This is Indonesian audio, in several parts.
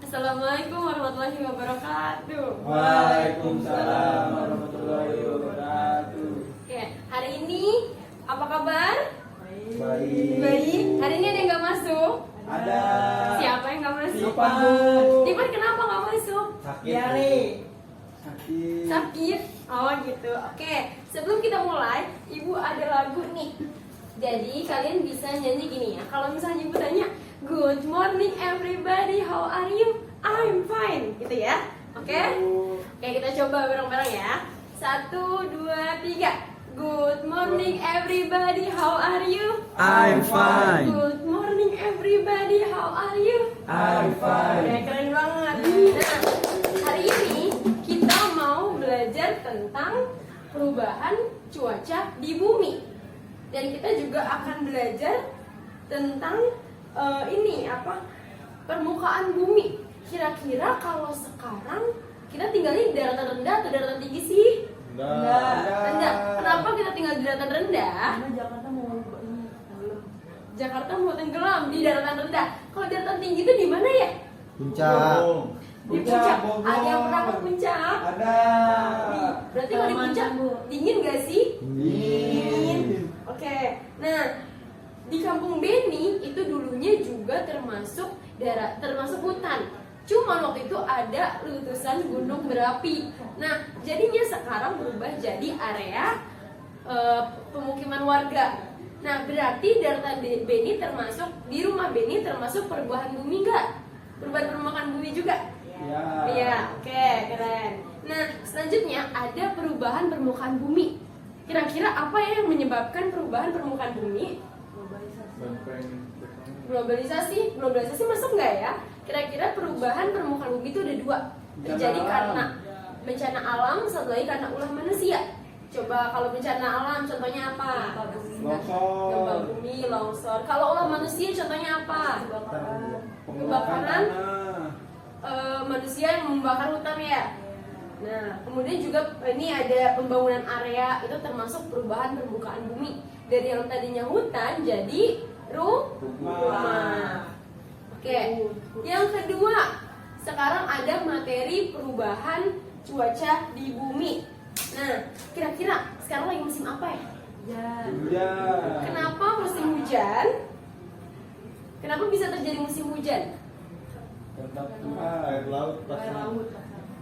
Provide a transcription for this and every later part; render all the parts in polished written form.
Assalamualaikum warahmatullahi wabarakatuh. Waalaikumsalam warahmatullahi wabarakatuh. Oke, hari ini apa kabar? Baik. Baik. Hari ini ada yang nggak masuk? Ada. Siapa yang nggak masuk? Ipan. Ipan kenapa nggak masuk? Sakit. Sakit. Sakit. Oh gitu. Oke, sebelum kita mulai, Ibu ada lagu nih. Jadi kalian bisa nyanyi gini ya. Kalau misalnya Ibu tanya, Good morning everybody, how are you? I'm fine, gitu ya. Oke? Oke, kita coba bareng-bareng ya. 1, 2, 3. Good morning everybody, how are you? I'm fine. Good morning everybody, how are you? I'm fine. Oke, keren banget. Nah, hari ini kita mau belajar tentang perubahan cuaca di bumi. Dan kita juga akan belajar tentang permukaan bumi. Kira-kira kalau sekarang kita tinggalnya di daratan rendah atau daratan tinggi sih? Rendah. Kenapa kita tinggal di daratan rendah? Karena Jakarta mau tenggelam di daratan rendah. Kalau daratan tinggi itu di mana ya? Puncak. Di puncak. Ada yang pernah ke puncak? Ada. Berarti kalau di puncak dingin gak sih? Dingin. Oke. Nah, di Kampung Beni itu dulunya juga termasuk hutan. Cuma waktu itu ada letusan gunung berapi. Nah, jadinya sekarang berubah jadi area pemukiman warga. Nah, berarti daratan Beni termasuk di rumah Beni termasuk perubahan bumi nggak? Perubahan permukaan bumi juga? Ya. Iya, oke, keren. Nah, selanjutnya ada perubahan permukaan bumi. Kira-kira apa yang menyebabkan perubahan permukaan bumi? Globalisasi masuk nggak ya? Kira-kira perubahan permukaan bumi itu ada dua. Terjadi karena bencana alam, satu lagi karena ulah manusia. Coba kalau bencana alam contohnya apa? Longsor. Gempa bumi, longsor. Kalau ulah manusia contohnya apa? Kebakaran. Manusia yang membakar hutan ya. Nah, kemudian juga ini ada pembangunan area, itu termasuk perubahan permukaan bumi. Dari yang tadinya hutan jadi rumah. Oke. Yang kedua, sekarang ada materi perubahan cuaca di bumi. Nah, kira-kira sekarang lagi musim apa ya? Hujan. Kenapa musim hujan? Kenapa bisa terjadi musim hujan? Tentang air laut.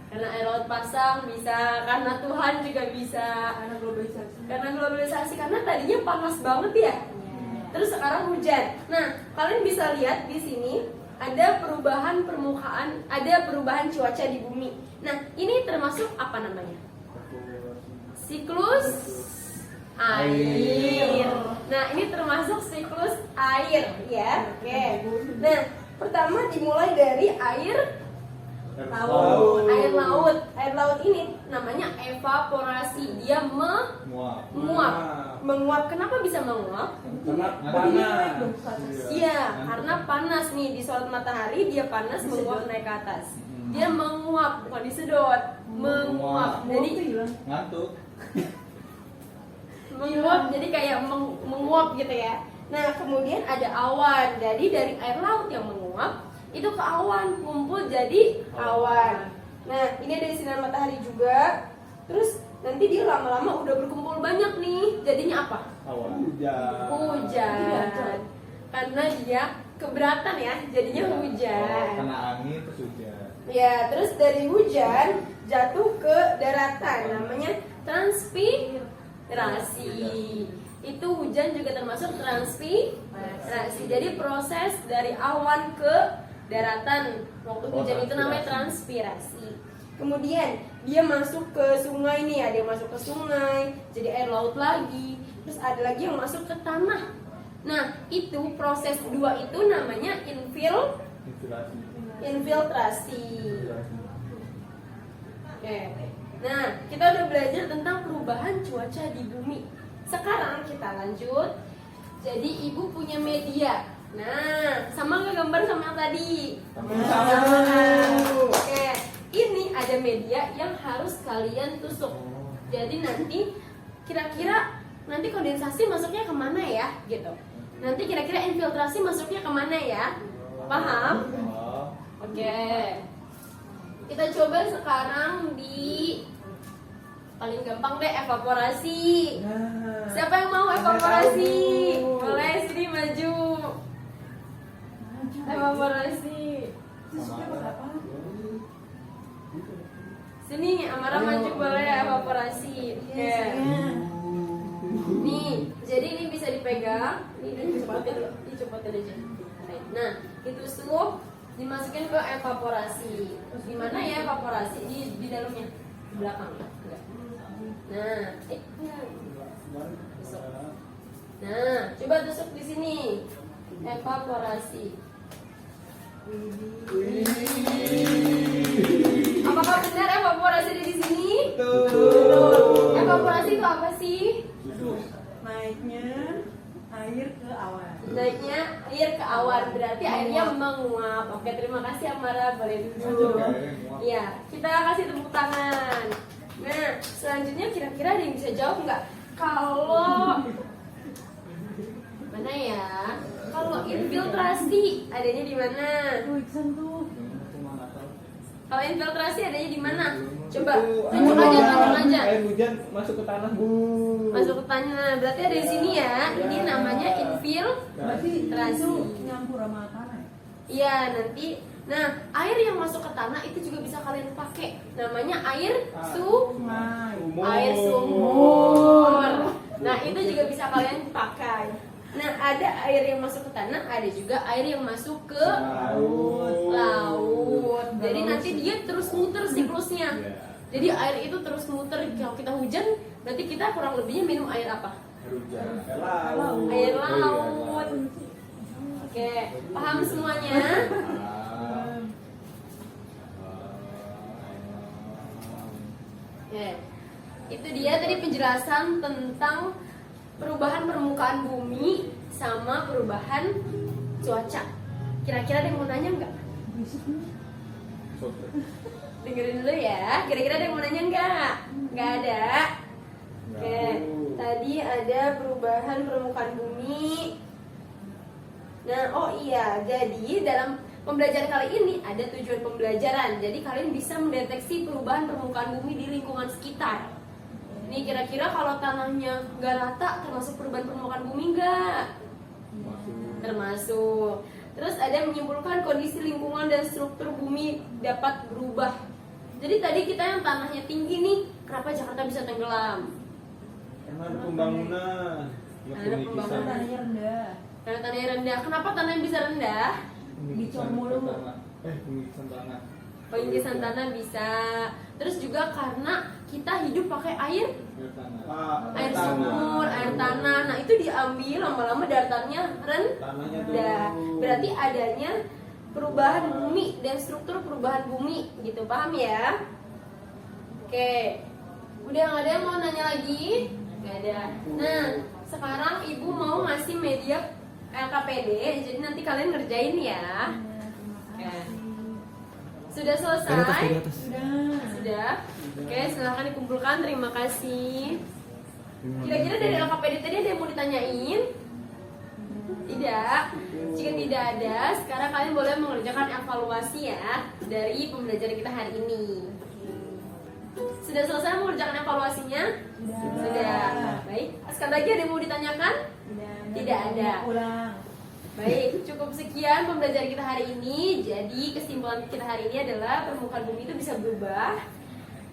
Karena air laut pasang bisa, karena Tuhan juga bisa, karena globalisasi, karena tadinya panas banget ya. Terus sekarang hujan. Nah, kalian bisa lihat di sini ada perubahan permukaan, ada perubahan cuaca di bumi. Nah, ini termasuk apa namanya? Siklus air. Nah, ini termasuk siklus air ya. Oke. Nah, pertama dimulai dari air laut. Air laut ini namanya evaporasi. Dia menguap. Kenapa bisa menguap? Karena panas. Iya, karena panas nih di sorot matahari, dia panas menguap naik ke atas. Dia menguap, bukan disedot. Menguap. Jadi Ngantuk. menguap, jadi kayak menguap gitu ya. Nah, kemudian ada awan. Jadi dari air laut yang menguap itu ke awan, kumpul jadi awan. Nah, ini ada sinar matahari juga. Terus nanti dia lama-lama udah berkumpul banyak nih, jadinya apa? Hujan. Karena dia keberatan ya, jadinya hujan. Kena angin terus hujan. Ya, terus dari hujan jatuh ke daratan, namanya transpirasi. Itu hujan juga termasuk transpirasi. Jadi proses dari awan ke daratan waktu hujan itu namanya transpirasi. Kemudian dia masuk ke sungai nih, ada yang masuk ke sungai jadi air laut lagi. Terus ada lagi yang masuk ke tanah. Nah, itu proses dua itu namanya infiltrasi. Oke. Nah, kita udah belajar tentang perubahan cuaca di bumi. Sekarang kita lanjut. Jadi ibu punya media. Nah, sama nggak gambar sama yang tadi? Sama. Oke, ini ada media yang harus kalian tusuk. Jadi nanti kira-kira nanti kondensasi masuknya kemana ya? Gitu. Nanti kira-kira infiltrasi masuknya kemana ya? Paham? Oke. Kita coba sekarang di paling gampang deh, evaporasi. Nah. Siapa yang mau evaporasi? Tahu. Boleh, sini maju. Evaporasi. Sini, Amara maju boleh evaporasi. Oke. Nih, jadi ini bisa dipegang. Ini dicopotin aja. Nah, ditusuk, dimasukin ke evaporasi. Di mana ya evaporasi? Di dalamnya, di belakang. Enggak. Nah, tusuk. Nah, coba tusuk di sini. Evaporasi. Apakah benar evaporasi ada di sini? Betul. Evaporasi itu apa sih? Naiknya air ke awan. Naiknya air ke awan, berarti airnya menguap. Oke, terima kasih Amara, boleh duduk. Iya, kita kasih tepuk tangan. Nah, selanjutnya kira-kira ada yang bisa jawab nggak? Kalau mana ya? Kalau infiltrasi adanya di mana? Tuh Iksan tuh. Kalau infiltrasi adanya di mana? Coba tunjuk aja. Air hujan masuk ke tanah, Bu. Masuk ke tanah. Berarti ada di sini ya. Ini namanya Berarti infiltrasi. itu nyampur sama tanah. Iya, nanti. Nah, air yang masuk ke tanah itu juga bisa kalian pakai. Namanya air Sungai. air sumur. Nah, itu juga bisa kalian pakai. Nah, ada air yang masuk ke tanah, ada juga air yang masuk ke laut. Jadi nanti dia terus muter siklusnya. Jadi air itu terus muter. Kalau kita hujan, berarti kita kurang lebihnya minum air apa? Air laut. Oke, paham semuanya? Ya. Itu dia tadi penjelasan tentang perubahan permukaan bumi sama perubahan cuaca. Kira-kira ada yang mau nanya nggak? Dengerin dulu ya. Kira-kira ada yang mau nanya nggak? Nggak ada. Oke. Tadi ada perubahan permukaan bumi. Nah, oh iya. Jadi dalam pembelajaran kali ini ada tujuan pembelajaran. Jadi kalian bisa mendeteksi perubahan permukaan bumi di lingkungan sekitar. Nih kira-kira kalau tanahnya nggak rata termasuk perubahan permukaan bumi nggak? Termasuk. Terus ada yang menyimpulkan kondisi lingkungan dan struktur bumi dapat berubah. Jadi tadi kita yang tanahnya tinggi nih, kenapa Jakarta bisa tenggelam? Karena ada pembangunan. Ada pembangunan. Tanahnya rendah. Karena tanahnya rendah. Kenapa tanahnya bisa rendah? Dicor mulu. Pengisian tanah. Pengisian tanah bisa. Terus juga karena kita hidup pakai air sumur, air tanah. Nah itu diambil lama-lama datarnya rendah. Berarti adanya perubahan bumi dan struktur perubahan bumi, gitu, paham ya? Oke, udah nggak ada yang mau nanya lagi? Nggak ada. Nah sekarang ibu mau ngasih media LKPD, jadi nanti kalian ngerjain ya. Oke. Sudah selesai? Sudah. Oke, silahkan dikumpulkan. Terima kasih. Kira-kira dari LKPD tadi ada yang mau ditanyain? Tidak. Jika tidak ada, sekarang kalian boleh mengerjakan evaluasi ya dari pembelajaran kita hari ini. Sudah selesai mengerjakan evaluasinya? Sudah. Baik. Sekali lagi ada yang mau ditanyakan? Tidak ada. Ulang. Baik, cukup sekian pembelajaran kita hari ini. Jadi kesimpulan kita hari ini adalah permukaan bumi itu bisa berubah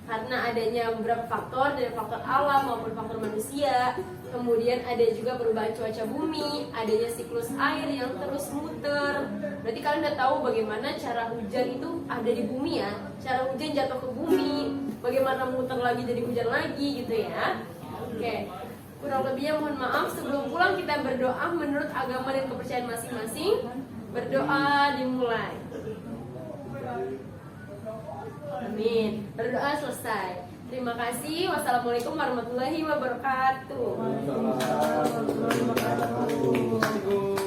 karena adanya beberapa faktor, dari faktor alam maupun faktor manusia. Kemudian ada juga perubahan cuaca bumi, adanya siklus air yang terus muter. Berarti kalian udah tahu bagaimana cara hujan itu ada di bumi ya. Cara hujan jatuh ke bumi, bagaimana muter lagi jadi hujan lagi gitu ya. Oke. Kurang lebihnya mohon maaf. Sebelum pulang kita berdoa menurut agama dan kepercayaan masing-masing. Berdoa dimulai. Amin. Berdoa selesai. Terima kasih. Wassalamualaikum warahmatullahi wabarakatuh. Waalaikumsalam warahmatullahi wabarakatuh.